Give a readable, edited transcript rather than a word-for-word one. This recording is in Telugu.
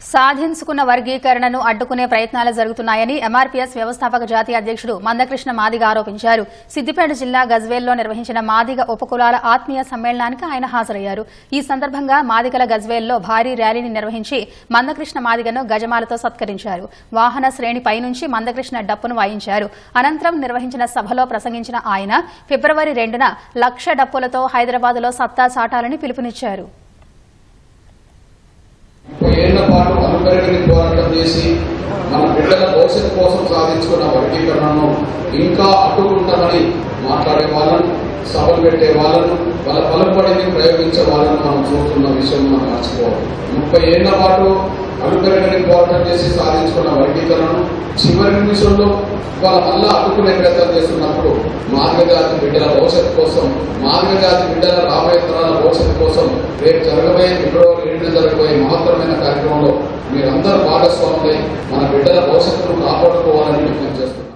సాధించుకున్న వర్గీకరణను అడ్డుకునే ప్రయత్నాలు జరుగుతున్నాయని ఎంఆర్పీఎస్ వ్యవస్థాపక జాతీయ అధ్యక్షుడు మందకృష్ణ మాదిగ ఆరోపించారు. సిద్దిపేట జిల్లా గజ్వేల్లో నిర్వహించిన మాదిగ ఉపకులాల ఆత్మీయ సమ్మేళనానికి ఆయన హాజరయ్యారు. ఈ సందర్భంగా మాదిగల గజ్వేల్లో భారీ ర్యాలీని నిర్వహించి మందకృష్ణ మాదిగను గజమాలతో సత్కరించారు. వాహన శ్రేణి పైనుంచి మందకృష్ణ డప్పును వాయించారు. అనంతరం నిర్వహించిన సభలో ప్రసంగించిన ఆయన ఫిబ్రవరి 2న 1,00,000 డప్పులతో హైదరాబాద్లో సత్తా చాటాలని పిలుపునిచ్చారు. 30 ఏళ్ల పాటు అనుకరణని పోరాటం చేసి మన బిడ్డల భవిష్యత్తు కోసం సాధించుకున్న వర్గీకరణను ఇంకా అడ్డుకుంటామని మాట్లాడే వాళ్ళను, సభలు పెట్టే వాళ్ళను, వాళ్ళ పలుపడిని ప్రయోగించే వాళ్ళను మనం చూస్తున్న విషయం మనం మర్చిపోవాలి. 30 ఏళ్ల పాటు అనుకరణని పోరాటం చేసి సాధించుకున్న వర్గీకరణను చివరి నిమిషంలో వాళ్ళ మళ్ళా అడ్డుకునే ప్రయత్నం చేస్తున్నప్పుడు మాదిగ జాతి బిడ్డల భవిష్యత్తు కోసం, మాదిగ జాతి బిడ్డల రాబోయే తరాల భవిష్యత్తు కోసం రేపు జరగబోయే ఫిబ్రవరి 2న జరగబోయే మహత్తరమైన కార్యక్రమంలో మీరందరూ భాగస్వాములై మన బిడ్డల భవిష్యత్తును కాపాడుకోవాలని విజ్ఞప్తి చేస్తున్నారు.